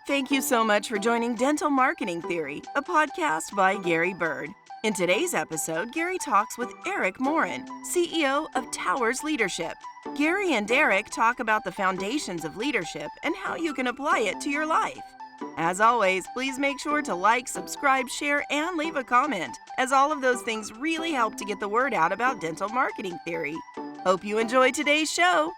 Thank you so much for joining Dental Marketing Theory, a podcast by Gary Bird. In today's episode, Gary talks with Eric Morin, CEO of Towers Leadership. Gary and Eric talk about the foundations of leadership and how you can apply it to your life. As always, please make sure to like, subscribe, share, and leave a comment, as all of those things really help to get the word out about dental marketing theory. Hope you enjoy today's show.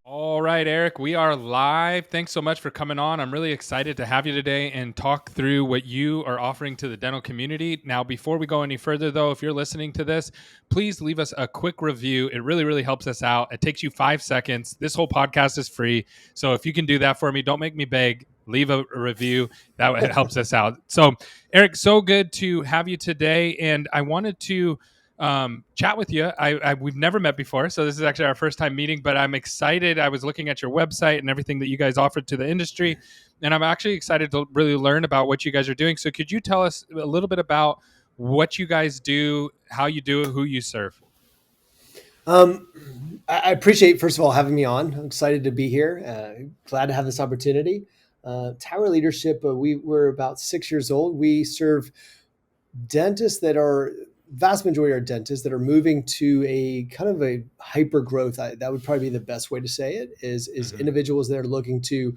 All right, Eric, we are live. Thanks so much for coming on. I'm really excited to have you today and talk through what you are offering to the dental community. Now, before we go any further, though, if you're listening to this, please leave us a quick review. It really, really helps us out. It takes you 5 seconds. This whole podcast is free. So if you can do that for me, don't make me beg. Leave a review. That helps us out. So, Eric, so good to have you today. And I wanted to chat with you. We've never met before, so this is actually our first time meeting, but I'm excited. I was looking at your website and everything that you guys offered to the industry, and I'm actually excited to really learn about what you guys are doing. So could you tell us a little bit about what you guys do, how you do it, who you serve? I appreciate, first of all, having me on. I'm excited to be here. Glad to have this opportunity. Tower Leadership, we're about 6 years old. We serve dentists that are vast majority are dentists that are moving to a kind of a hyper growth. That would probably be the best way to say it is individuals that are looking to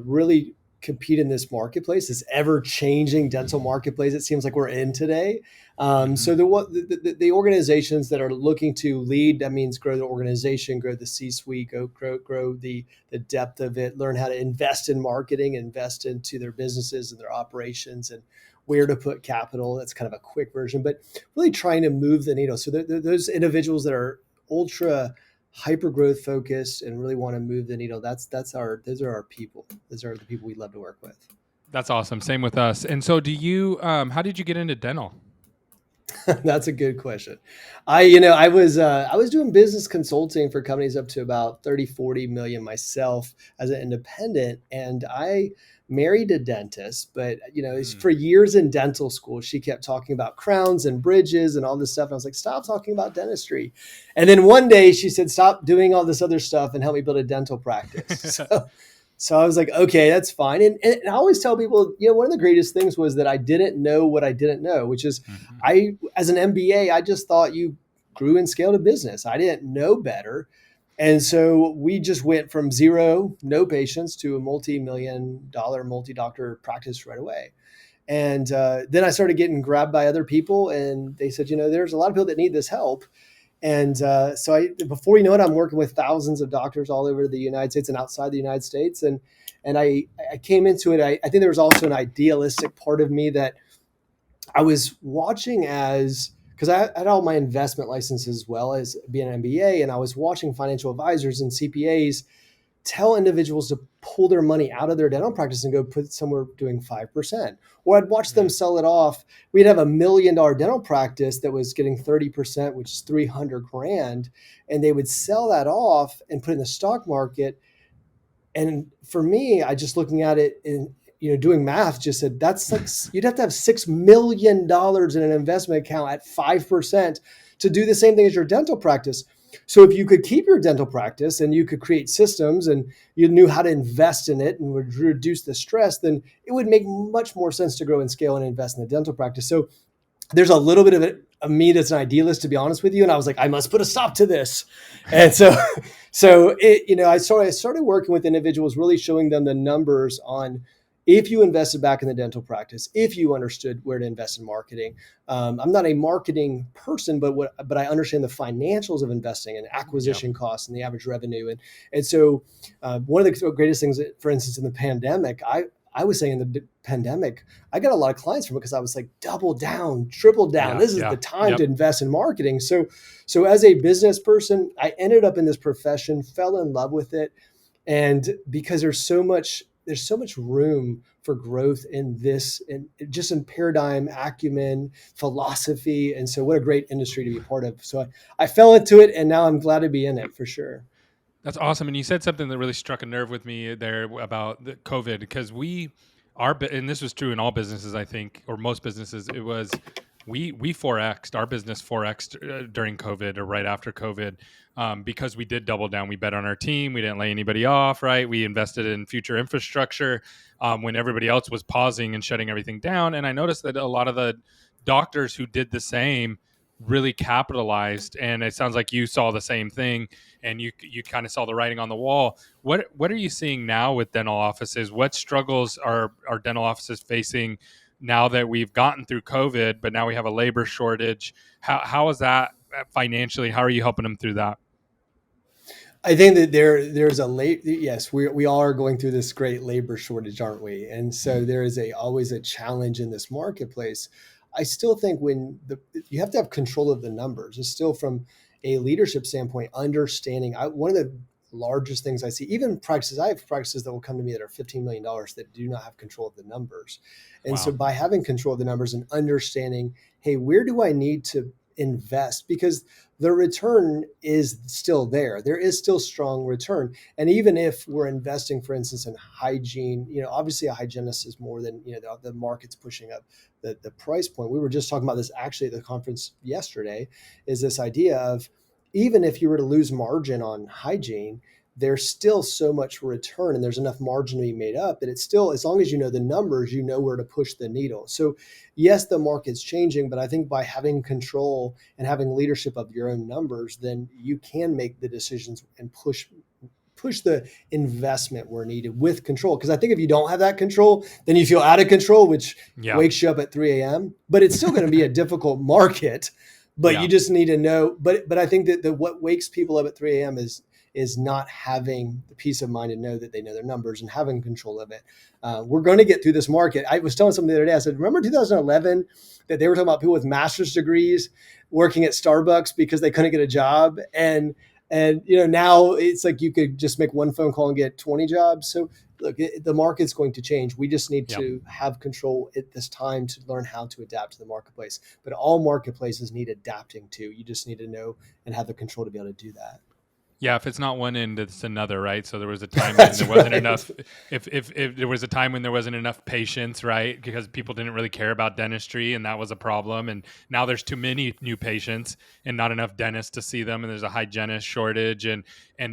really compete in this marketplace, this ever changing dental marketplace. It seems like we're in today. So the organizations that are looking to lead, that means grow the organization, grow the C-suite, grow the depth of it, learn how to invest in marketing, invest into their businesses and their operations, and where to put capital. That's kind of a quick version, but really trying to move the needle. So those individuals that are ultra hyper growth focused and really want to move the needle, those are our people. Those are the people we love to work with. That's awesome. Same with us. And so how did you get into dental? That's a good question. I was doing business consulting for companies up to about 30, 40 million myself as an independent. And I married a dentist, but for years in dental school, she kept talking about crowns and bridges and all this stuff. And I was like, stop talking about dentistry. And then one day she said, stop doing all this other stuff and help me build a dental practice. So I was like, okay, that's fine. And I always tell people, one of the greatest things was that I didn't know what I didn't know, which is as an MBA, I just thought you grew and scaled a business. I didn't know better. And so we just went from zero, no patients, to a multi-million-dollar, multi-doctor practice right away. And then I started getting grabbed by other people, and they said, there's a lot of people that need this help. And so before you know it, I'm working with thousands of doctors all over the United States and outside the United States. And I came into it. I think there was also an idealistic part of me that I was watching because I had all my investment licenses as well as being an MBA. And I was watching financial advisors and CPAs tell individuals to pull their money out of their dental practice and go put somewhere doing 5%. Or I'd watch them sell it off. We'd have $1 million dental practice that was getting 30%, which is $300,000. And they would sell that off and put it in the stock market. And for me, I just looking at it and doing math just said, that's like, you'd have to have $6 million in an investment account at 5% to do the same thing as your dental practice. So if you could keep your dental practice and you could create systems and you knew how to invest in it and would reduce the stress, then it would make much more sense to grow and scale and invest in the dental practice. So there's a little bit of it of me that's an idealist, to be honest with you. And I was like, I must put a stop to this. And so I started working with individuals, really showing them the numbers on if you invested back in the dental practice, if you understood where to invest in marketing. I'm not a marketing person, but I understand the financials of investing and acquisition costs and the average revenue. And so one of the greatest things, for instance, in the pandemic, I was saying in the pandemic, I got a lot of clients from it because I was like, double down, triple down. This is the time to invest in marketing. So as a business person, I ended up in this profession, fell in love with it. And because there's so much room for growth in this, and just in paradigm, acumen, philosophy. And so what a great industry to be a part of. So I fell into it, and now I'm glad to be in it for sure. That's awesome. And you said something that really struck a nerve with me there about the COVID, because and this was true in all businesses, I think, or most businesses, it was we 4X'd, our business 4X'd during COVID or right after COVID. because we did double down. We bet on our team. We didn't lay anybody off, right? We invested in future infrastructure when everybody else was pausing and shutting everything down. And I noticed that a lot of the doctors who did the same really capitalized, and it sounds like you saw the same thing, and you kind of saw the writing on the wall. What are you seeing now with dental offices? What struggles are dental offices facing now that we've gotten through COVID, but now we have a labor shortage? How is that financially? How are you helping them through that? I think that there's a late yes, we all are going through this great labor shortage, aren't we? And so there is always a challenge in this marketplace. I still think you have to have control of the numbers. It's still from a leadership standpoint, understanding. One of the largest things I see, even practices, I have practices that will come to me that are $15 million that do not have control of the numbers. And so Wow. by having control of the numbers and understanding, hey, where do I need to invest? Because the return is still there. There is still strong return. And even if we're investing, for instance, in hygiene, obviously a hygienist is more than, the market's pushing up the price point. We were just talking about this actually at the conference yesterday, is this idea of even if you were to lose margin on hygiene, there's still so much return and there's enough margin to be made up that it's still, as long as you know the numbers, you know where to push the needle. So yes, the market's changing, but I think by having control and having leadership of your own numbers, then you can make the decisions and push the investment where needed with control. Because I think if you don't have that control, then you feel out of control, which Yeah. wakes you up at 3 a.m. But it's still going to be a difficult market. But Yeah. you just need to know. But I think that what wakes people up at 3 a.m. is not having the peace of mind to know that they know their numbers and having control of it. We're going to get through this market. I was telling somebody the other day, I said, remember 2011 that they were talking about people with master's degrees working at Starbucks because they couldn't get a job. And now it's like you could just make one phone call and get 20 jobs. So look, the market's going to change. We just need Yeah. to have control at this time to learn how to adapt to the marketplace. But all marketplaces need adapting to. You just need to know and have the control to be able to do that. Yeah, if it's not one end, it's another, right? So there was a time when there wasn't right. enough. If there was a time when there wasn't enough patients, right? Because people didn't really care about dentistry, and that was a problem. And now there's too many new patients and not enough dentists to see them, and there's a hygienist shortage.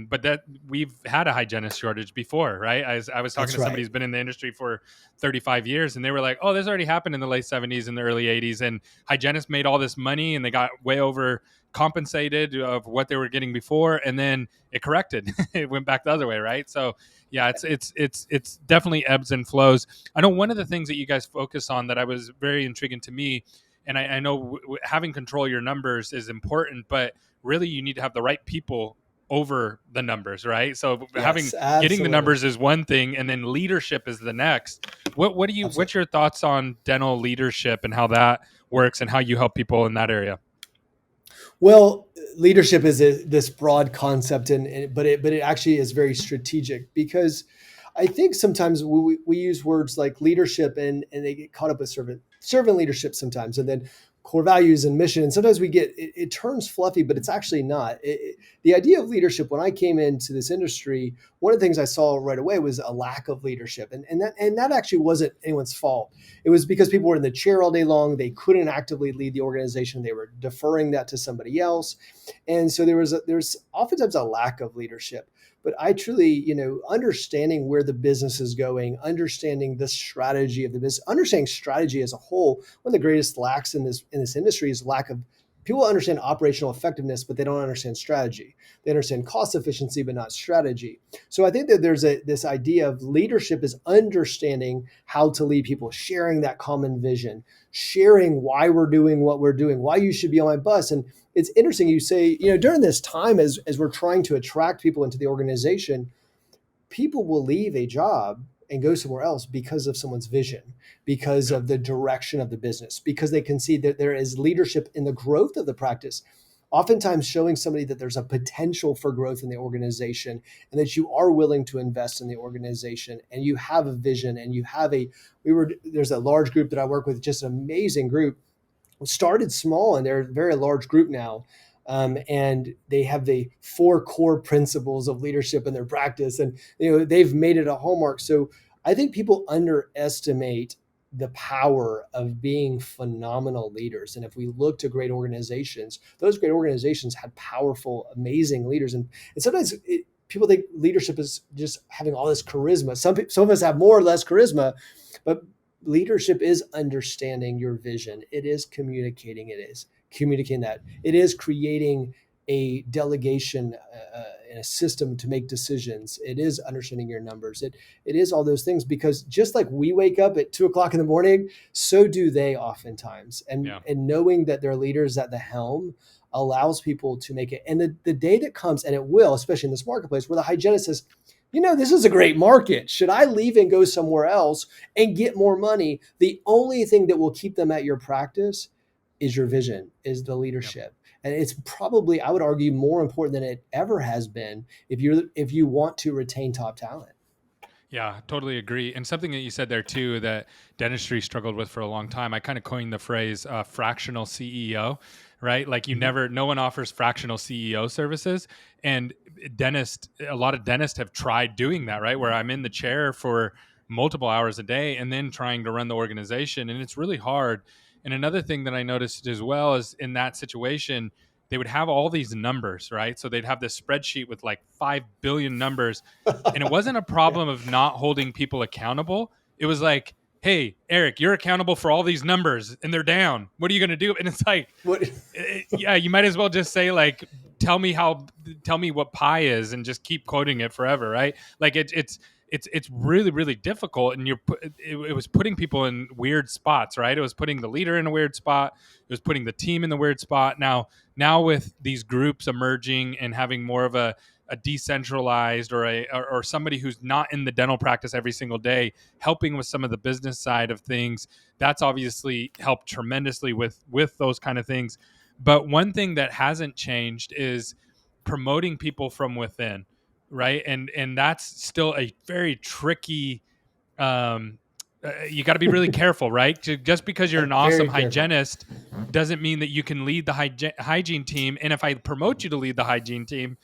But that we've had a hygienist shortage before, right? I was talking That's to somebody right. who's been in the industry for 35 years, and they were like, "Oh, this already happened in the late 70s and the early 80s, and hygienists made all this money, and they got way over compensated of what they were getting before, and then it corrected. It went back the other way, right? So yeah, it's definitely ebbs and flows. I know one of the things that you guys focus on that I was very intriguing to me, and I know having control of your numbers is important, but really you need to have the right people over the numbers, right? So Yes, getting the absolutely. numbers is one thing, and then leadership is the next. Absolutely. What's your thoughts on dental leadership and how that works and how you help people in that area? Well, leadership is this broad concept, but it actually is very strategic because I think sometimes we use words like leadership and they get caught up with servant leadership sometimes, and then core values and mission, and sometimes it turns fluffy, but it's actually not. The idea of leadership, when I came into this industry, one of the things I saw right away was a lack of leadership, and that actually wasn't anyone's fault. It was because people were in the chair all day long. They couldn't actively lead the organization. They were deferring that to somebody else. And so there's oftentimes a lack of leadership. But I truly, understanding where the business is going, understanding the strategy of the business, understanding strategy as a whole, one of the greatest lacks in this industry is lack of people understand operational effectiveness, but they don't understand strategy. They understand cost efficiency, but not strategy. So I think that there's this idea of leadership is understanding how to lead people, sharing that common vision, sharing why we're doing what we're doing, why you should be on my bus. And it's interesting you say, during this time as we're trying to attract people into the organization, people will leave a job and go somewhere else because of someone's vision, because Yeah. of the direction of the business, because they can see that there is leadership in the growth of the practice. Oftentimes showing somebody that there's a potential for growth in the organization and that you are willing to invest in the organization and you have a vision and you have there's a large group that I work with, just an amazing group, started small and they're a very large group now. And they have the 4 core principles of leadership in their practice, and they've made it a hallmark. So I think people underestimate the power of being phenomenal leaders. And if we look to great organizations, those great organizations had powerful, amazing leaders. And sometimes people think leadership is just having all this charisma. Some of us have more or less charisma, but leadership is understanding your vision. It is communicating. It is communicating that. It is creating a delegation and a system to make decisions. It is understanding your numbers. It is all those things, because just like we wake up at 2 o'clock in the morning, so do they oftentimes. And knowing that their leaders at the helm allows people to make it. And the day that comes, and it will, especially in this marketplace, where the hygienist says, this is a great market. Should I leave and go somewhere else and get more money? The only thing that will keep them at your practice is your vision, is the leadership. And it's probably, I would argue, more important than it ever has been if you want to retain top talent. Yeah, totally agree. And something that you said there too, that dentistry struggled with for a long time, I kind of coined the phrase fractional CEO, right? Like no one offers fractional CEO services. And a lot of dentists have tried doing that, right? Where I'm in the chair for multiple hours a day and then trying to run the organization. And it's really hard. And another thing that I noticed as well is in that situation, they would have all these numbers, right? So they'd have this spreadsheet with like 5 billion numbers. And it wasn't a problem of not holding people accountable. It was like, hey, Eric, you're accountable for all these numbers and they're down. What are you going to do? And it's like, yeah, you might as well just say like, tell me what pi is and just keep quoting it forever, right? Like it's really, really difficult. And it was putting people in weird spots, right? It was putting the leader in a weird spot. It was putting the team in the weird spot. Now with these groups emerging and having more of a decentralized or somebody who's not in the dental practice every single day, helping with some of the business side of things, that's obviously helped tremendously with those kind of things. But one thing that hasn't changed is promoting people from within, right? And that's still a very tricky. You got to be really careful, right? Just because you're an awesome hygienist doesn't mean that you can lead the hygiene team. And if I promote you to lead the hygiene team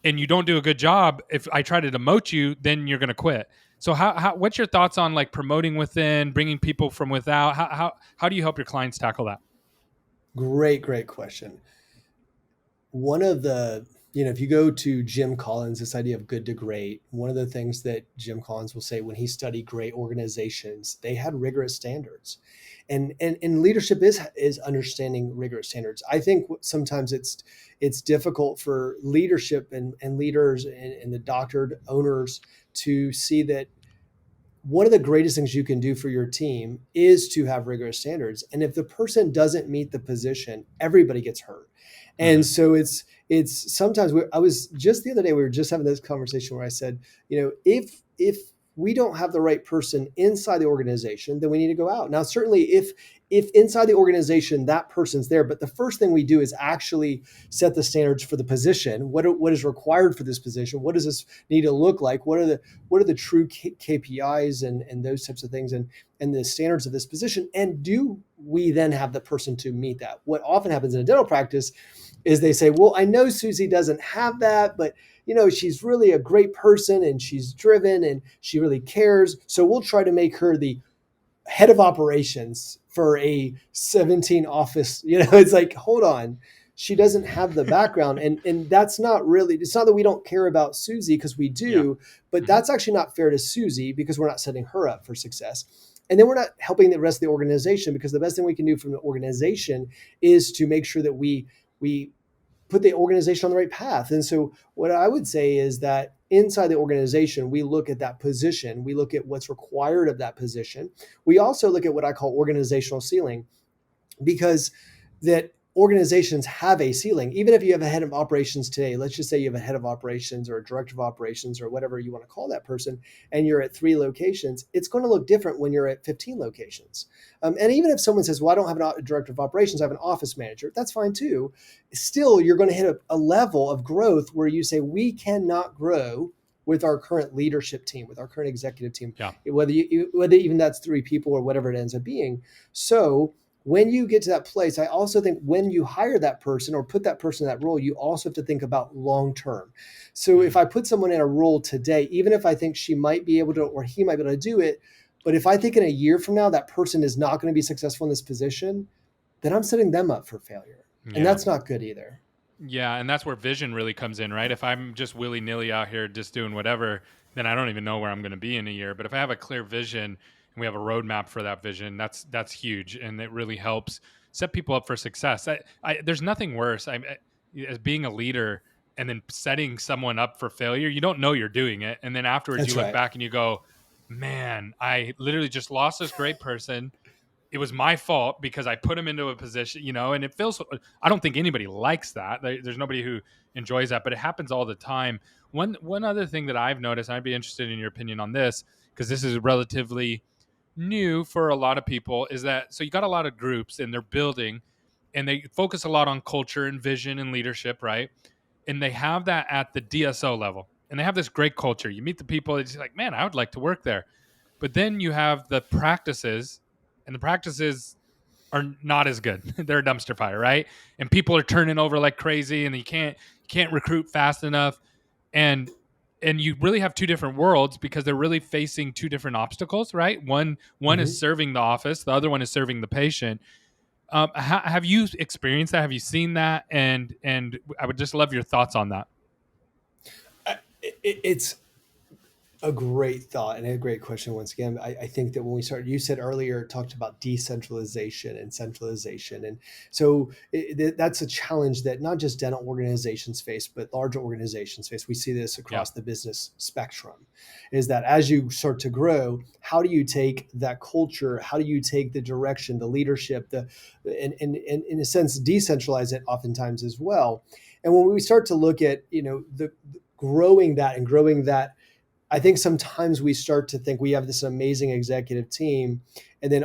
and you don't do a good job, if I try to demote you, then you're going to quit. So what's your thoughts on like promoting within, bringing people from without? How do you help your clients tackle that? Great question. One of the, if you go to Jim Collins, this idea of good to great, one of the things that Jim Collins will say when he studied great organizations, they had rigorous standards. And leadership is understanding rigorous standards. I think sometimes it's difficult for leadership and leaders and the doctored owners to see that one of the greatest things you can do for your team is to have rigorous standards. And if the person doesn't meet the position, everybody gets hurt. And so it's sometimes I was just the other day, we were just having this conversation where I said, if we don't have the right person inside the organization, then we need to go out. Now, certainly if inside the organization, that person's there, but the first thing we do is actually set the standards for the position. What is required for this position? What does this need to look like? What are the true KPIs and those types of things and the standards of this position? And do we then have the person to meet that? What often happens in a dental practice is they say, well, I know Susie doesn't have that, but she's really a great person and she's driven and she really cares. So we'll try to make her the head of operations for a 17 office. It's like, hold on, she doesn't have the background. And that's not really, it's not that we don't care about Susie, because we do, but that's actually not fair to Susie, because we're not setting her up for success. And then we're not helping the rest of the organization, because the best thing we can do from the organization is to make sure that we put the organization on the right path. And so what I would say is that inside the organization, we look at that position. We look at what's required of that position. We also look at what I call organizational ceiling, because that organizations have a ceiling. Even if you have a head of operations today, let's just say you have a head of operations or a director of operations or whatever you want to call that person, and you're at 3 locations, it's going to look different when you're at 15 locations. And even if someone says, well, I don't have a director of operations, I have an office manager, that's fine too. Still, you're going to hit a level of growth where you say, we cannot grow with our current leadership team, with our current executive team, whether even that's 3 people or whatever it ends up being. So when you get to that place, I also think when you hire that person or put that person in that role, you also have to think about long-term. So if I put someone in a role today, even if I think she might be able to, or he might be able to do it, But if I think in a year from now that person is not going to be successful in this position, then I'm setting them up for failure. And Yeah. that's not good either. Yeah, and that's where vision really comes in, right? If I'm just willy-nilly out here just doing whatever, then I don't even know where I'm going to be in a year. But if I have a clear vision and we have a roadmap for that vision, that's huge, and it really helps set people up for success. There's nothing worse. As being a leader and then setting someone up for failure. You don't know you're doing it, and then afterwards you That's look right. back and you go, "Man, I literally just lost this great person. It was my fault because I put him into a position, and it feels, I don't think anybody likes that. There's nobody who enjoys that, but it happens all the time. One other thing that I've noticed, and I'd be interested in your opinion on this, because this is relatively new for a lot of people, is that, so you got a lot of groups and they're building and they focus a lot on culture and vision and leadership, right? And they have that at the DSO level. And they have this great culture. You meet the people, it's like, man, I would like to work there. But then you have the practices, and the practices are not as good. They're a dumpster fire, right? And people are turning over like crazy, and you can't recruit fast enough. And you really have two different worlds because they're really facing two different obstacles, right? One is Mhm. serving the office, the other one is serving the patient. Have you experienced that? Have you seen that? And I would just love your thoughts on that. It's a great thought and a great question. Once again, I think that when we started, you said earlier, talked about decentralization and centralization. And so that's a challenge that not just dental organizations face, but larger organizations face. We see this Yeah, across the business spectrum, is that as you start to grow, how do you take that culture? How do you take the direction, the leadership, and in a sense, decentralize it oftentimes as well. And when we start to look at, the growing that and growing that, I think sometimes we start to think we have this amazing executive team, and then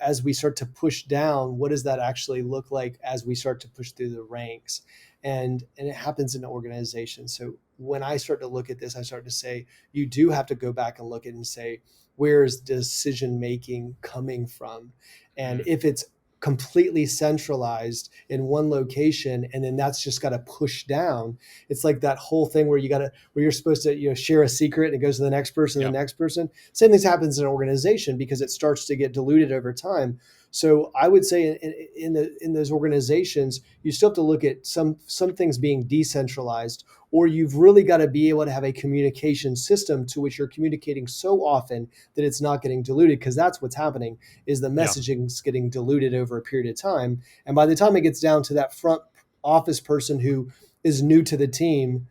as we start to push down, what does that actually look like as we start to push through the ranks? And it happens in an organization. So when I start to look at this, I start to say you do have to go back and look at it and say, where is decision making coming from? And mm, if it's completely centralized in one location, and then that's just got to push down, it's like that whole thing where you're supposed to share a secret and it goes to the next person yeah, and the next person. Same thing happens in an organization because it starts to get diluted over time. So I would say in those organizations, you still have to look at some things being decentralized, or you've really got to be able to have a communication system to which you're communicating so often that it's not getting diluted, because that's what's happening, is the yeah, messaging's getting diluted over a period of time. And by the time it gets down to that front office person who is new to the team,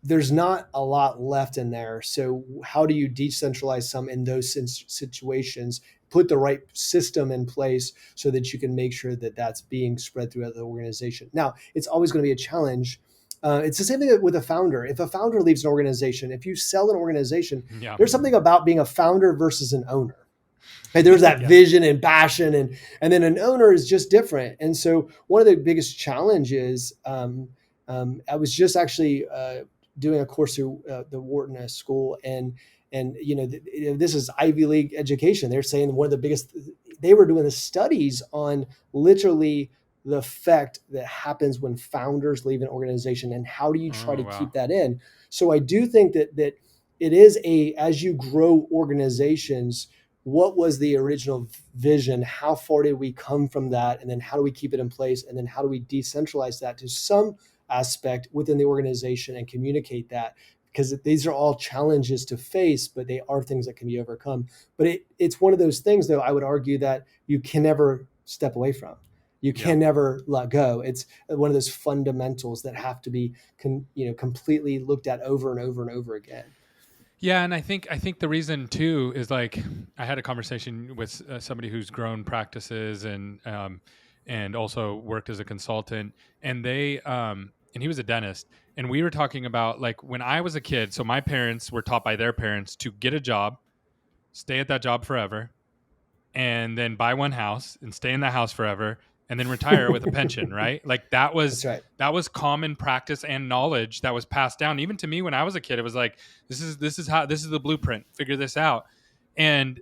there's not a lot left in there. So how do you decentralize some in those situations, put the right system in place so that you can make sure that that's being spread throughout the organization? Now, it's always going to be a challenge. It's the same thing with a founder. If a founder leaves an organization, if you sell an organization, yeah, there's something about being a founder versus an owner. And there's that yeah, vision and passion, and then an owner is just different. And so one of the biggest challenges, I was just actually doing a course through the Wharton School, and this is Ivy League education. They're saying one of the biggest, they were doing the studies on literally the effect that happens when founders leave an organization, and how do you try oh to wow, keep that in. So I do think that it is as you grow organizations, what was the original vision? How far did we come from that? And then how do we keep it in place? And then how do we decentralize that to some aspect within the organization and communicate that? Because these are all challenges to face, but they are things that can be overcome. But it's one of those things, though, I would argue that you can never step away from. You yeah. can never let go. It's one of those fundamentals that have to be completely looked at over and over and over again. Yeah, and I think the reason too is, like, I had a conversation with somebody who's grown practices and also worked as a consultant, and and he was a dentist, and we were talking about, like, when I was a kid. So my parents were taught by their parents to get a job, stay at that job forever, and then buy one house and stay in that house forever, and then retire with a pension, right? Like, that That's was right. that was common practice and knowledge that was passed down even to me when I was a kid. It was like, this is the blueprint, figure this out. And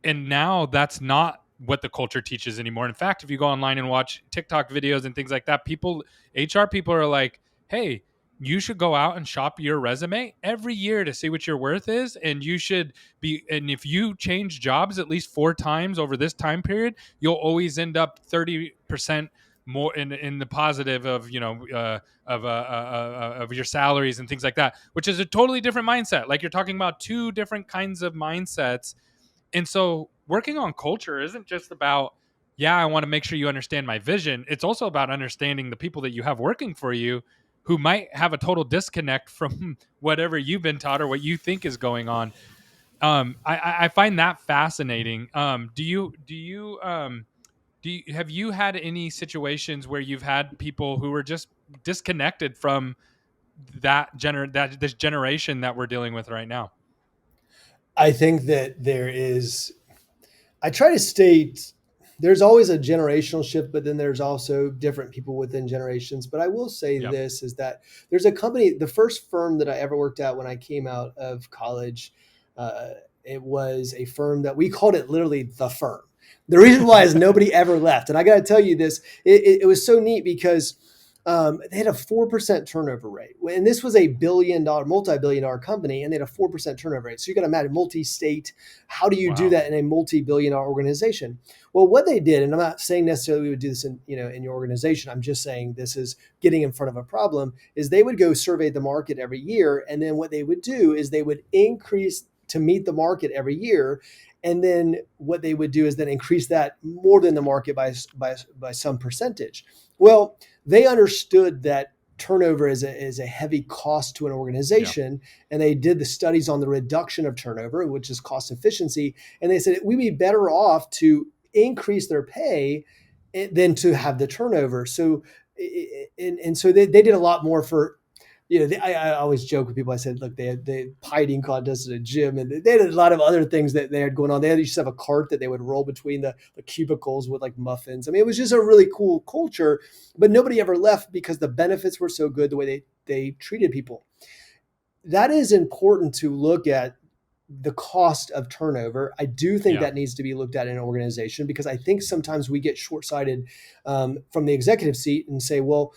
and now that's not what the culture teaches anymore. In fact, if you go online and watch TikTok videos and things like that, HR people are like, hey, you should go out and shop your resume every year to see what your worth is. And you should be, and if you change jobs at least 4 times over this time period, you'll always end up 30% more in the positive of, of your salaries and things like that, which is a totally different mindset. Like, you're talking about two different kinds of mindsets. And so working on culture isn't just about, yeah, I want to make sure you understand my vision. It's also about understanding the people that you have working for you who might have a total disconnect from whatever you've been taught or what you think is going on. I find that fascinating. Have you had any situations where you've had people who were just disconnected from that this generation that we're dealing with right now? I think that I try to state there's always a generational shift, but then there's also different people within generations. But I will say Yep. this is that there's a company, the first firm that I ever worked at when I came out of college, uh, it was a firm that we called it literally the firm. The reason why is nobody ever left. And I got to tell you this, it was so neat because they had a 4% turnover rate. And this was a multi-billion dollar company, and they had a 4% turnover rate. So you got to imagine multi-state. How do you do Wow. that in a multi-billion dollar organization? Well, what they did, and I'm not saying necessarily we would do this in your organization. I'm just saying this is getting in front of a problem, is they would go survey the market every year. And then what they would do is they would increase to meet the market every year. And then what they would do is then increase that more than the market by some percentage. Well, they understood that turnover is a heavy cost to an organization, and they did the studies on the reduction of turnover, which is cost efficiency. And they said we'd be better off to increase their pay than to have the turnover. So, and so they did a lot more for, I always joke with people. I said, look, they had pie eating contests at a gym, and they had a lot of other things that they had going on. They used to have a cart that they would roll between the cubicles with like muffins. I mean, it was just a really cool culture, but nobody ever left because the benefits were so good, the way they treated people. That is important to look at the cost of turnover. I do think Yeah. that needs to be looked at in an organization, because I think sometimes we get short-sighted from the executive seat and say, well,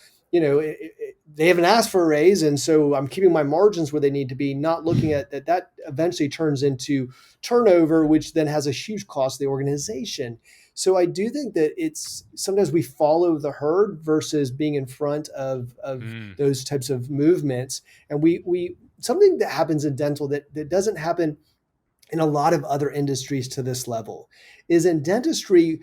they haven't asked for a raise, and so I'm keeping my margins where they need to be, not looking at that eventually turns into turnover, which then has a huge cost to the organization. So I do think that it's sometimes we follow the herd versus being in front of Mm. those types of movements. And we something that happens in dental that doesn't happen in a lot of other industries to this level is in dentistry,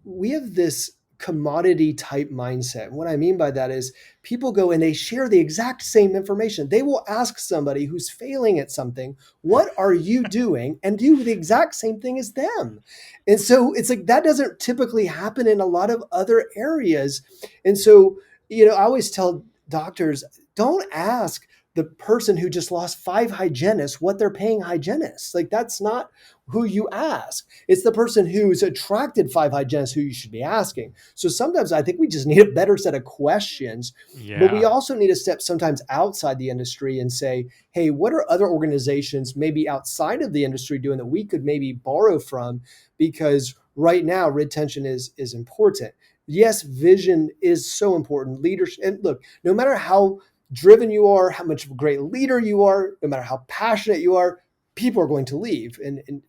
we have this commodity type mindset. And what I mean by that is people go and they share the exact same information. They will ask somebody who's failing at something, what are you doing? And do the exact same thing as them. And so it's like that doesn't typically happen in a lot of other areas. And so, I always tell doctors, don't ask the person who just lost 5 hygienists what they're paying hygienists. Like, that's not who you ask. It's the person who's attracted 5 hygienists who you should be asking. So sometimes I think we just need a better set of questions, but we Yeah. also need to step sometimes outside the industry and say, hey, what are other organizations maybe outside of the industry doing that we could maybe borrow from? Because right now retention is important. Yes, vision is so important. Leadership, and look, no matter how driven you are, how much of a great leader you are, no matter how passionate you are, people are going to leave. And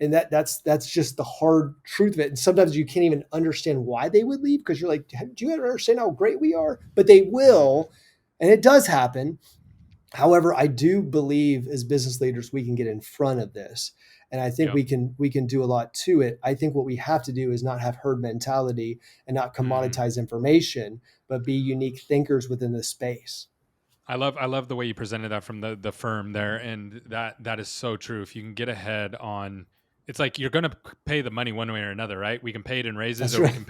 that's just the hard truth of it. And sometimes you can't even understand why they would leave, because you're like, do you ever understand how great we are? But they will, and it does happen. However, I do believe as business leaders we can get in front of this. And I think Yep. we can do a lot to it. I think what we have to do is not have herd mentality and not Mm. commoditize information, but be unique thinkers within the space. I love the way you presented that from the firm there, and that is so true. If you can get ahead on, it's like you're going to pay the money one way or another, right? We can pay it in raises, That's or we right. can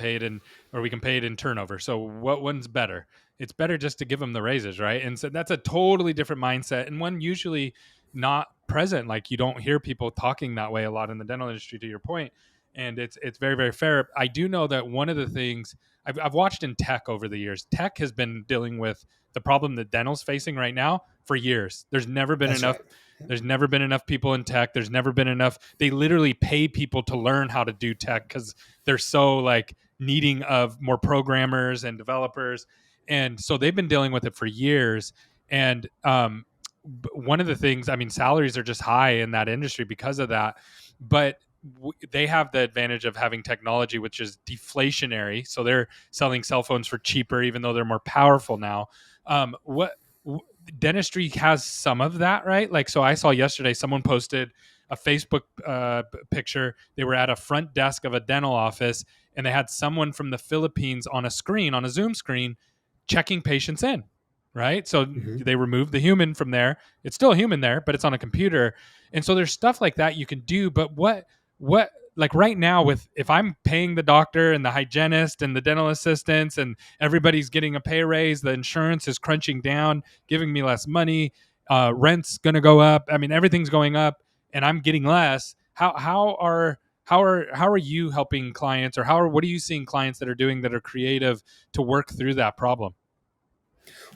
pay it in turnover. So what one's better? It's better just to give them the raises, right? And so that's a totally different mindset, and one usually not present. Like, you don't hear people talking that way a lot in the dental industry, to your point, and it's very, very fair. I do know that one of the things I've watched in tech over the years, tech has been dealing with the problem that dental's facing right now for years. There's never been That's enough. right. There's never been enough people in tech. There's never been enough. They literally pay people to learn how to do tech because they're so like needing of more programmers and developers. And so they've been dealing with it for years. And one of the things, I mean, salaries are just high in that industry because of that, but they have the advantage of having technology, which is deflationary. So they're selling cell phones for cheaper, even though they're more powerful now. What dentistry has some of that, right? Like, so I saw yesterday someone posted a Facebook picture. They were at a front desk of a dental office, and they had someone from the Philippines on a screen, on a Zoom screen, checking patients in. Right. So Mhm. they removed the human from there. It's still a human there, but it's on a computer. And so there's stuff like that you can do. But what, like right now, with if I'm paying the doctor and the hygienist and the dental assistants and everybody's getting a pay raise, the insurance is crunching down, giving me less money, rent's going to go up. I mean, everything's going up and I'm getting less. How are you helping clients, or what are you seeing clients that are doing that are creative to work through that problem?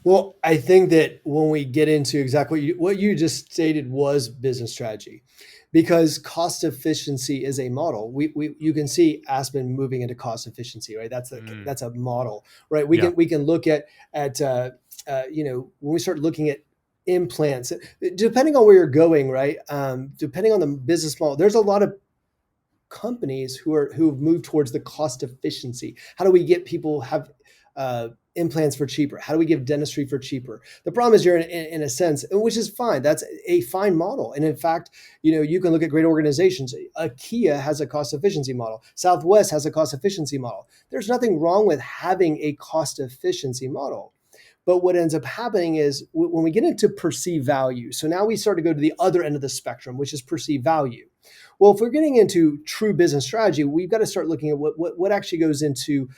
Well, I think that when we get into exactly what you just stated was business strategy, because cost efficiency is a model. You can see Aspen moving into cost efficiency, right? Mm, That's a model, right? yeah. We can look at when we start looking at implants, depending on where you're going, right? Depending on the business model, there's a lot of companies who've moved towards the cost efficiency. How do we get people have implants for cheaper? How do we give dentistry for cheaper? The problem is you're in a sense, which is fine. That's a fine model. And in fact, you can look at great organizations. IKEA has a cost efficiency model. Southwest has a cost efficiency model. There's nothing wrong with having a cost efficiency model. But what ends up happening is when we get into perceived value, so now we start to go to the other end of the spectrum, which is perceived value. Well, if we're getting into true business strategy, we've got to start looking at what actually goes into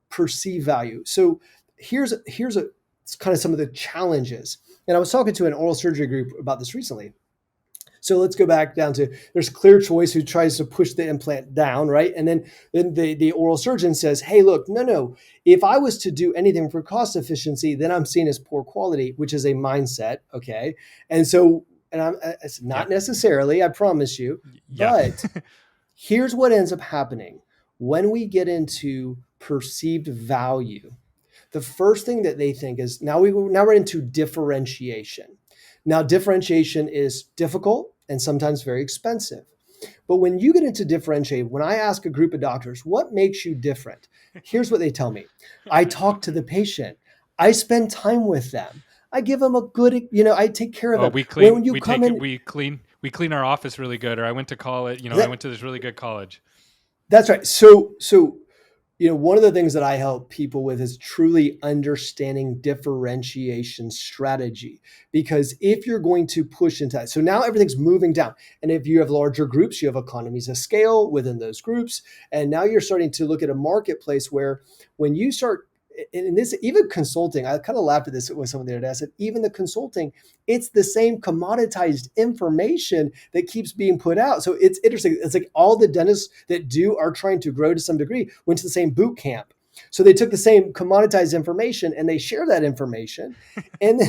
perceived value. So here's it's kind of some of the challenges. And I was talking to an oral surgery group about this recently. So let's go back down to there's Clear Choice who tries to push the implant down, right? And then the oral surgeon says, hey, look, no. If I was to do anything for cost efficiency, then I'm seen as poor quality, which is a mindset. Okay. And so, it's Yeah. not necessarily, I promise you, Yeah. but here's what ends up happening when we get into perceived value. The first thing that they think is now we're into differentiation. Now, differentiation is difficult and sometimes very expensive. But when you get into differentiate, when I ask a group of doctors, what makes you different? Here's what they tell me. I talk to the patient. I spend time with them. I give them a good, I take care of Oh, them. we clean, When you we come take it, in, we clean our office really good. Or I went to college, I that, went to this really good college. that's right. So one of the things that I help people with is truly understanding differentiation strategy. Because if you're going to push into that, so now everything's moving down. And if you have larger groups, you have economies of scale within those groups. And now you're starting to look at a marketplace where when you start, and this, even consulting, I kind of laughed at this with someone the other day. I said, even the consulting, it's the same commoditized information that keeps being put out. So it's interesting. It's like all the dentists that are trying to grow to some degree went to the same boot camp. So they took the same commoditized information and they share that information. And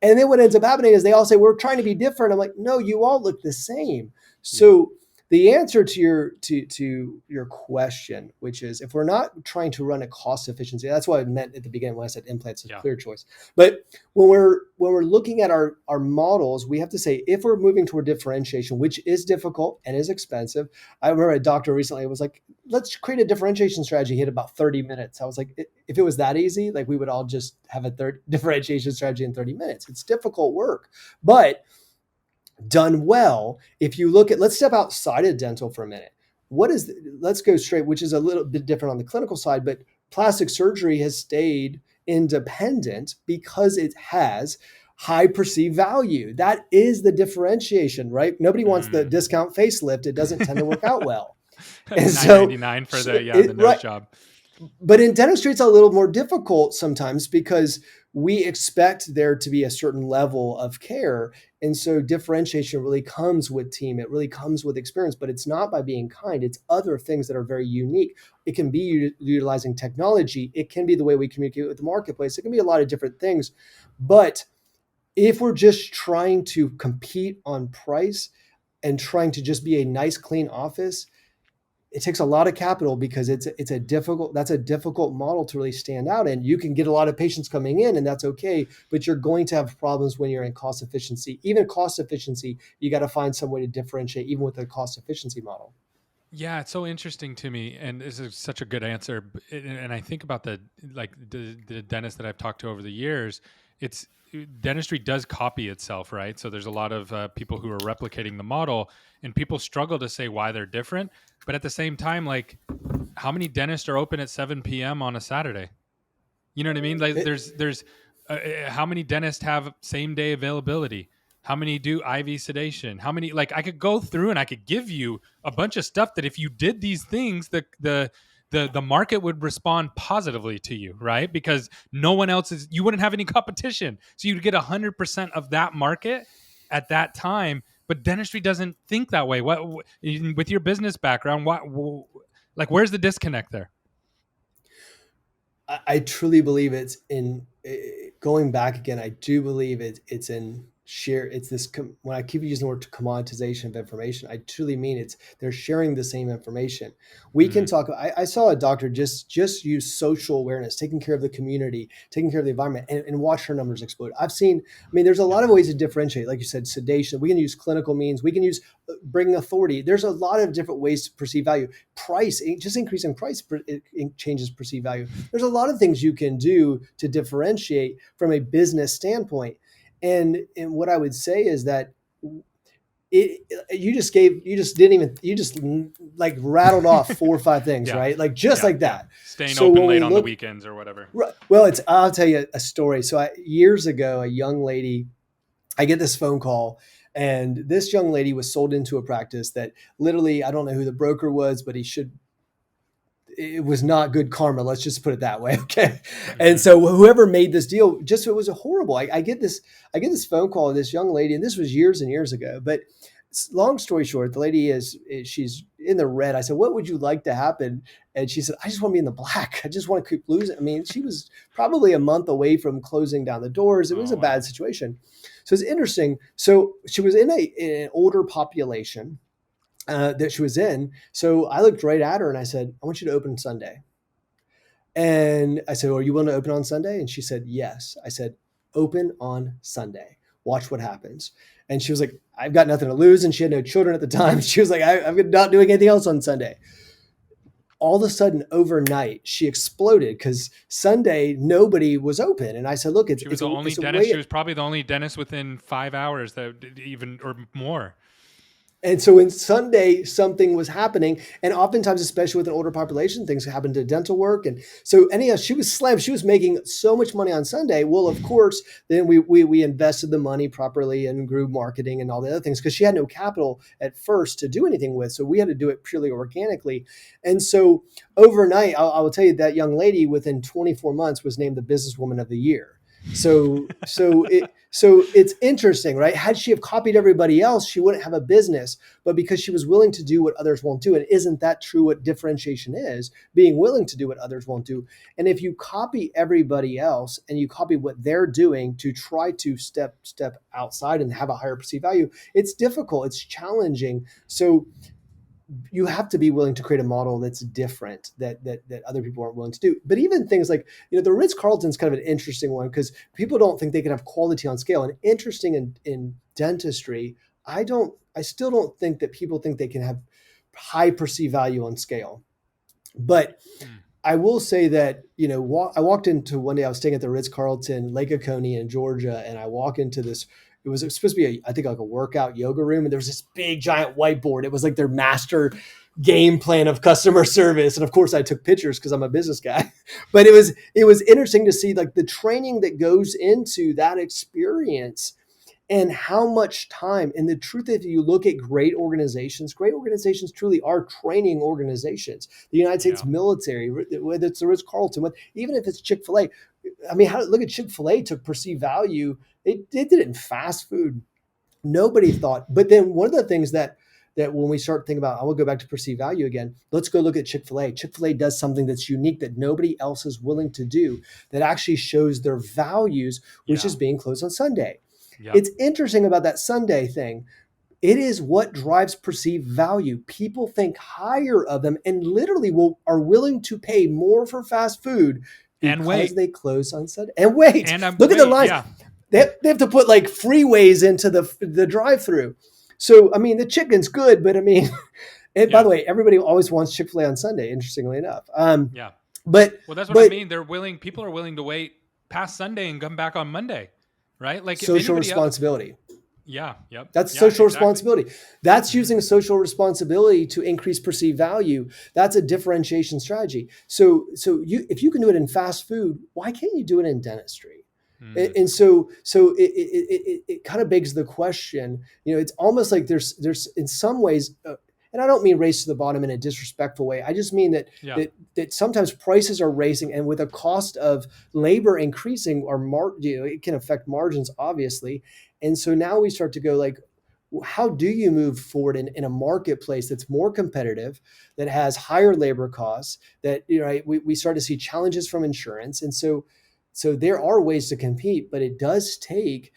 and then what ends up happening is they all say, we're trying to be different. I'm like, no, you all look the same. Yeah. So the answer to your question, which is if we're not trying to run a cost efficiency, that's what I meant at the beginning when I said implants is Yeah. Clear Choice. But when we're looking at our models, we have to say if we're moving toward differentiation, which is difficult and is expensive. I remember a doctor recently was like, let's create a differentiation strategy. He had about 30 minutes. I was like, if it was that easy, like we would all just have a differentiation strategy in 30 minutes. It's difficult work, but done well. If you look at, let's step outside of dental for a minute. Let's go straight, which is a little bit different on the clinical side, but plastic surgery has stayed independent because it has high perceived value. That is the differentiation, right? Nobody wants the Mm. discount facelift. It doesn't tend to work out well. And so, 9.99 for the nose right, job. but in dentistry, it's a little more difficult sometimes because we expect there to be a certain level of care. And so differentiation really comes with team. It really comes with experience, but it's not by being kind. It's other things that are very unique. It can be utilizing technology. It can be the way we communicate with the marketplace. It can be a lot of different things. But if we're just trying to compete on price and trying to just be a nice, clean office, it takes a lot of capital because that's a difficult model to really stand out in. You can get a lot of patients coming in and that's okay, but you're going to have problems when you're in cost efficiency. Even cost efficiency, you got to find some way to differentiate even with a cost efficiency model. Yeah, it's so interesting to me, and this is such a good answer. And I think about the dentists that I've talked to over the years. It's dentistry does copy itself, right? So there's a lot of people who are replicating the model, and people struggle to say why they're different. But at the same time, like, how many dentists are open at 7 p.m. on a Saturday? You know what I mean? Like, there's how many dentists have same day availability? How many do IV sedation? How many? Like, I could go through and I could give you a bunch of stuff that if you did these things, the market would respond positively to you, right? Because no one else is. You wouldn't have any competition, so you'd get 100% of that market at that time. But dentistry doesn't think that way. What with your business background? Like, where's the disconnect there? I truly believe it's in going back again. I do believe it's in share. It's this when I keep using the word commoditization of information, I truly mean they're sharing the same information. We can talk. I saw a doctor just use social awareness, taking care of the community, taking care of the environment, and watch her numbers explode. I've seen. I mean, there's a lot of ways to differentiate. Like you said, sedation. We can use clinical means. We can use bringing authority. There's a lot of different ways to perceive value. Price, just increasing price, it changes perceived value. There's a lot of things you can do to differentiate from a business standpoint. And what I would say is that you just like rattled off 4 or 5 things, Yeah. right? Like just like that. Staying So open when late we on the look, weekends or whatever. well, I'll tell you a story. So years ago, a young lady, I get this phone call, and this young lady was sold into a practice that literally, I don't know who the broker was, but it was not good karma. Let's just put it that way. Okay. And so whoever made this deal, it was a horrible. I get this phone call of this young lady, and this was years and years ago, but long story short, the lady she's in the red. I said, what would you like to happen? And she said, I just want to be in the black. I just want to keep losing. I mean, she was probably a month away from closing down the doors. It was a bad situation. So it's interesting. So she was in an older population that she was in. So I looked right at her and I said, I want you to open Sunday. And I said, well, are you willing to open on Sunday? And she said, yes. I said, open on Sunday. Watch what happens. And she was like, I've got nothing to lose. And she had no children at the time. She was like, I'm not doing anything else on Sunday. All of a sudden, overnight, she exploded because Sunday, nobody was open. And I said, look, She was the only dentist. She was probably the only dentist within 5 hours that even or more. And so in Sunday, something was happening. And oftentimes, especially with an older population, things happen to dental work. And so anyhow, she was slammed. She was making so much money on Sunday. Well, of course, then we invested the money properly and grew marketing and all the other things because she had no capital at first to do anything with. So we had to do it purely organically. And so overnight, I will tell you that young lady within 24 months was named the Businesswoman of the Year. So it's interesting, right? Had she have copied everybody else, she wouldn't have a business. But because she was willing to do what others won't do, and isn't that true? What differentiation is being willing to do what others won't do. And if you copy everybody else and you copy what they're doing to try to step outside and have a higher perceived value, it's difficult. It's challenging. So you have to be willing to create a model that's different that other people aren't willing to do. But even things like, the Ritz-Carlton is kind of an interesting one because people don't think they can have quality on scale. And interesting in dentistry, I still don't think that people think they can have high perceived value on scale. But I will say that, I walked into one day, I was staying at the Ritz-Carlton, Lake Oconee in Georgia, and I walk into this. It was supposed to be, I think, like a workout yoga room. And there was this big giant whiteboard. It was like their master game plan of customer service. And of course I took pictures because I'm a business guy, but it was interesting to see like the training that goes into that experience and how much time. And the truth is, if you look at great organizations truly are training organizations. The United States military, whether it's the Ritz-Carlton, even if it's Chick-fil-A. I mean, look at Chick-fil-A to perceive value. It did it in fast food. Nobody thought. But then one of the things that when we start thinking about, I will go back to perceived value again. Let's go look at Chick-fil-A. Chick-fil-A does something that's unique that nobody else is willing to do that actually shows their values, which is being closed on Sunday. Yep. It's interesting about that Sunday thing. It is what drives perceived value. People think higher of them and literally are willing to pay more for fast food And because wait, they close on Sunday. And wait, and I'm look at the wait, lines. yeah, They have to put like freeways into the drive-through. So I mean, the chicken's good, but I mean, by yeah, the way, everybody always wants Chick-fil-A on Sunday. Interestingly enough, yeah. but Well, that's what I but mean. People are willing to wait past Sunday and come back on Monday, right? Like if social anybody else, responsibility. yeah, yep, That's yeah, social exactly. responsibility. That's Hmm. using social responsibility to increase perceived value. That's a differentiation strategy. So if you can do it in fast food, why can't you do it in dentistry? Mm, And so it kind of begs the question. It's almost like there's in some ways, and I don't mean race to the bottom in a disrespectful way. I just mean that yeah, that sometimes prices are raising, and with the cost of labor increasing, it can affect margins, obviously. And so now we start to go like, how do you move forward in a marketplace that's more competitive, that has higher labor costs, that we start to see challenges from insurance, and so there are ways to compete, but it does take,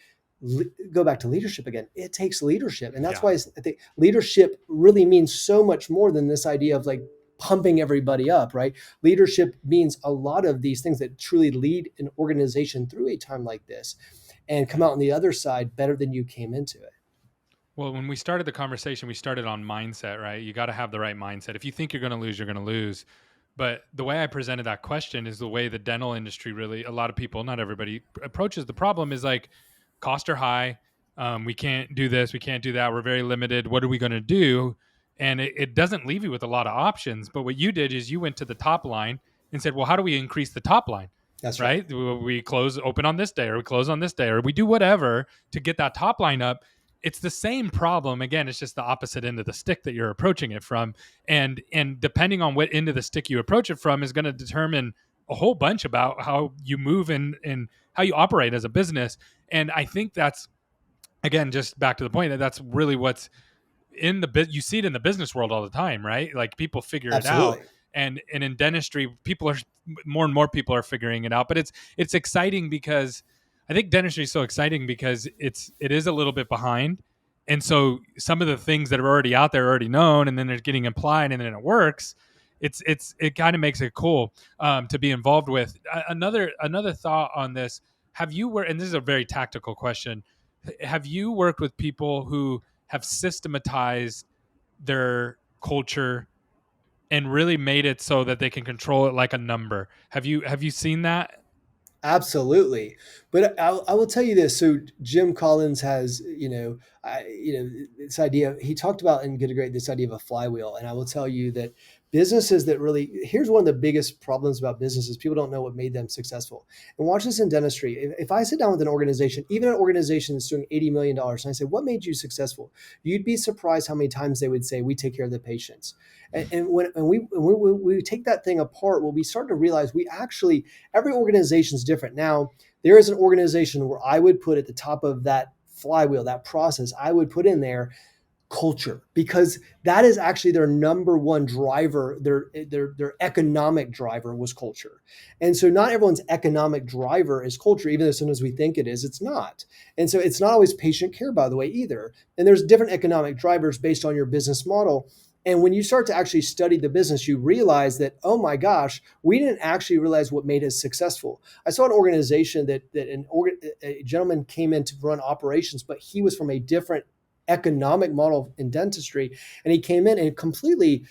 go back to leadership again. It takes leadership, and that's yeah. why I think leadership really means so much more than this idea of like pumping everybody up, right? Leadership means a lot of these things that truly lead an organization through a time like this and come Yeah. out on the other side better than you came into it. Well, when we started the conversation, we started on mindset, right? You got to have the right mindset. If you think you're going to lose, you're going to lose. But the way I presented that question is the way the dental industry really, a lot of people, not everybody, approaches the problem is like costs are high. We can't do this. We can't do that. We're very limited. What are we going to do? And it doesn't leave you with a lot of options. But what you did is you went to the top line and said, well, how do we increase the top line? That's right. Right? We close open on this day, or we close on this day, or we do whatever to get that top line up. It's the same problem. Again, it's just the opposite end of the stick that you're approaching it from. And depending on what end of the stick you approach it from is going to determine a whole bunch about how you move and how you operate as a business. And I think that's, again, just back to the point, that that's really what's in the you see it in the business world all the time, right? Like people figure it out. Absolutely. And in dentistry, people are more and more people are figuring it out. But it's exciting because I think dentistry is so exciting because it is a little bit behind. And so some of the things that are already out there are already known, and then they're getting applied, and then it works. It kind of makes it cool to be involved with. Another thought on this: have you worked? And this is a very tactical question. Have you worked with people who have systematized their culture and really made it so that they can control it like a number? Have you seen that? Absolutely. But I will tell you this. So Jim Collins has, this idea, he talked about in Get a Great, this idea of a flywheel. And I will tell you that businesses that really, here's one of the biggest problems about businesses. People don't know what made them successful. And watch this in dentistry. If I sit down with an organization, even an organization that's doing $80 million, and I say, what made you successful? You'd be surprised how many times they would say, we take care of the patients. And when we take that thing apart, well, we start to realize every organization is different. Now, there is an organization where I would put at the top of that flywheel, that process, I would put in there culture, because that is actually their number one driver. Their economic driver was culture. And so not everyone's economic driver is culture, even though sometimes we think it is, it's not. And so it's not always patient care, by the way, either. And there's different economic drivers based on your business model. And when you start to actually study the business, you realize that, oh my gosh, we didn't actually realize what made us successful. I saw an organization that a gentleman came in to run operations, but he was from a different economic model in dentistry. And he came in and completely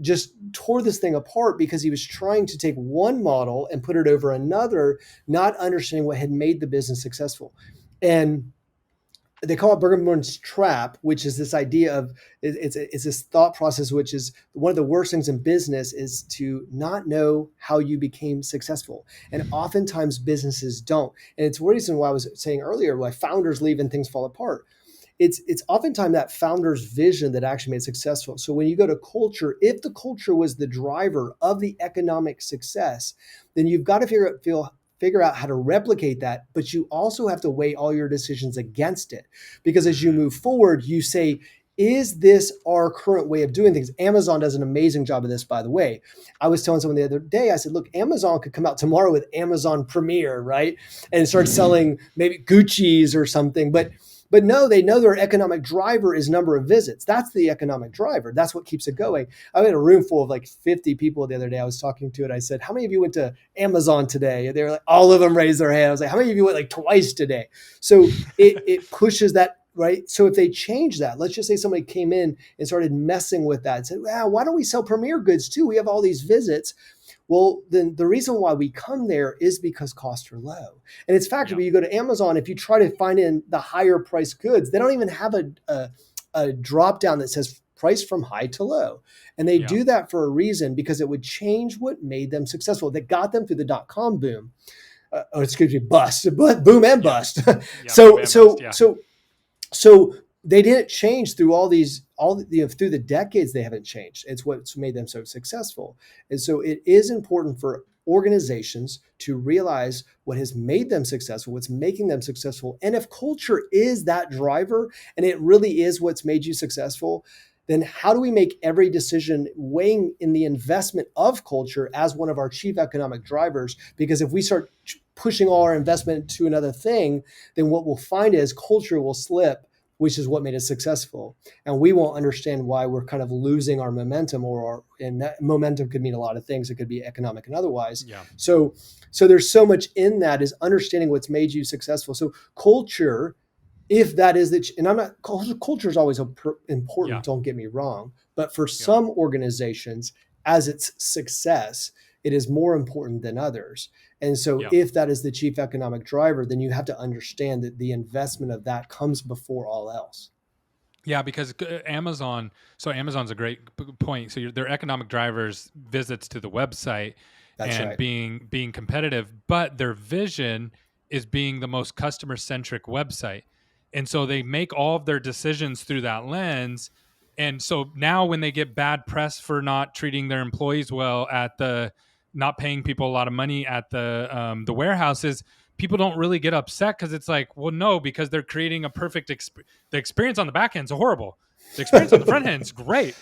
just tore this thing apart because he was trying to take one model and put it over another, not understanding what had made the business successful. And they call it Bergman's trap, which is this idea of it's this thought process, which is one of the worst things in business is to not know how you became successful. And oftentimes businesses don't. And it's one reason why I was saying earlier why founders leave and things fall apart. It's oftentimes that founder's vision that actually made it successful. So when you go to culture, if the culture was the driver of the economic success, then you've got to figure out how to replicate that, but you also have to weigh all your decisions against it. Because as you move forward, you say, is this our current way of doing things? Amazon does an amazing job of this, by the way. I was telling someone the other day, I said, look, Amazon could come out tomorrow with Amazon Premier, right? And start selling maybe Gucci's or something. But But no, they know their economic driver is number of visits. That's the economic driver. That's what keeps it going. I had a room full of like 50 people the other day. I was talking to it. I said, how many of you went to Amazon today? And they were like, all of them raised their hand. I was like, how many of you went like twice today? So it pushes that, right? So if they change that, let's just say somebody came in and started messing with that and said, well, why don't we sell Premier goods too? We have all these visits. Well, then the reason why we come there is because costs are low. And it's fact, when you go to Amazon, if you try to find in the higher price goods, they don't even have a drop down that says price from high to low. And they do that for a reason, because it would change what made them successful, that got them through the dot-com boom. Bust, boom and bust. So they didn't change through through the decades. They haven't changed. It's what's made them so successful. And so it is important for organizations to realize what has made them successful, what's making them successful. And if culture is that driver and it really is what's made you successful, then how do we make every decision weighing in the investment of culture as one of our chief economic drivers? Because if we start pushing all our investment to another thing, then what we'll find is culture will slip, which is what made us successful. And we won't understand why we're kind of losing our momentum, and that momentum could mean a lot of things. It could be economic and otherwise. Yeah. So there's so much in that, is understanding what's made you successful. So culture, if that is and I'm not, culture is always important. Don't get me wrong. But for some organizations, as its success, it is more important than others. And so if that is the chief economic driver, then you have to understand that the investment of that comes before all else. Yeah, because Amazon's a great point. So their economic drivers, visits to the website, being competitive, but their vision is being the most customer-centric website. And so they make all of their decisions through that lens. And so now when they get bad press for not treating their employees well, not paying people a lot of money at the warehouses, people don't really get upset, because it's like, well, no, because they're creating a perfect the experience on the back end is horrible. The experience on the front end is great.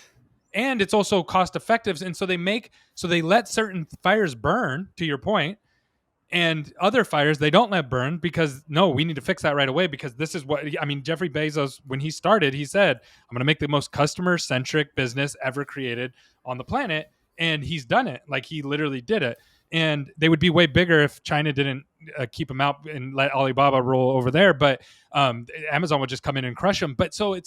And it's also cost effective. And so they let certain fires burn, to your point, and other fires they don't let burn, because no, we need to fix that right away, because this is Jeffrey Bezos, when he started, he said, I'm going to make the most customer centric business ever created on the planet. And he's done it. Like, he literally did it. And they would be way bigger if China didn't keep them out and let Alibaba roll over there. But Amazon would just come in and crush them. But so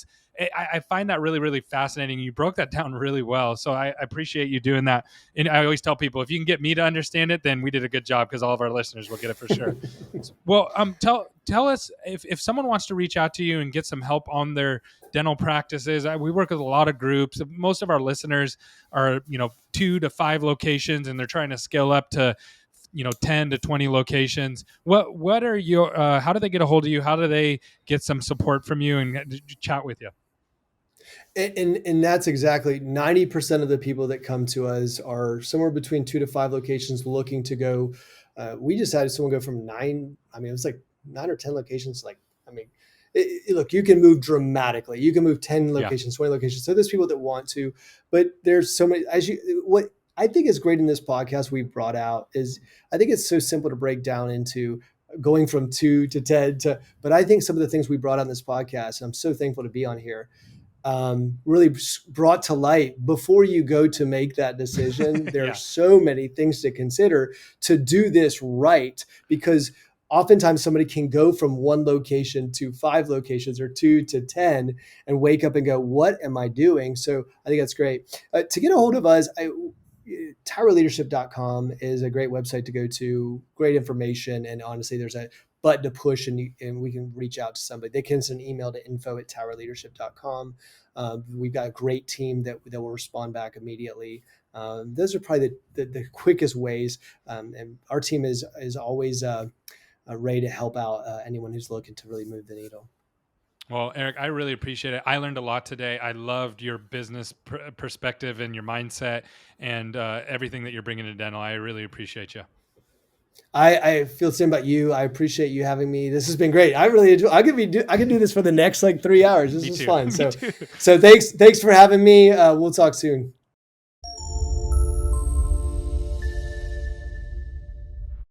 I find that really, really fascinating. You broke that down really well. So I appreciate you doing that. And I always tell people, if you can get me to understand it, then we did a good job, because all of our listeners will get it for sure. Well, tell us, if someone wants to reach out to you and get some help on their dental practices. We work with a lot of groups. Most of our listeners are, 2 to 5 locations, and they're trying to scale up to, 10 to 20 locations. What are your, how do they get a hold of you? How do they get some support from you and chat with you? And that's exactly 90% of the people that come to us are somewhere between 2 to 5 locations looking to go. We just had someone go from 9. It was like 9 or 10 locations. Look, you can move dramatically. You can move 10 locations, 20 locations. So there's people that want to, but there's so many. What I think is great in this podcast we brought out is, I think it's so simple to break down into going from 2 to 10 but I think some of the things we brought on this podcast, and I'm so thankful to be on here, really brought to light before you go to make that decision. There are so many things to consider to do this right, because oftentimes somebody can go from 1 location to 5 locations, or 2 to 10, and wake up and go, what am I doing? So I think that's great. To get a hold of us, towerleadership.com is a great website to go to. Great information. And honestly, there's a button to push, and we can reach out to somebody. They can send an email to info@towerleadership.com. We've got a great team that will respond back immediately. Those are probably the quickest ways. And our team is always ready to help out anyone who's looking to really move the needle. Well, Eric, I really appreciate it. I learned a lot today. I loved your business perspective and your mindset, and everything that you're bringing to dental. I really appreciate you. I feel the same about you. I appreciate you having me. This has been great. I really enjoy. I can do this for the next 3 hours. This is fun. So thanks for having me. We'll talk soon.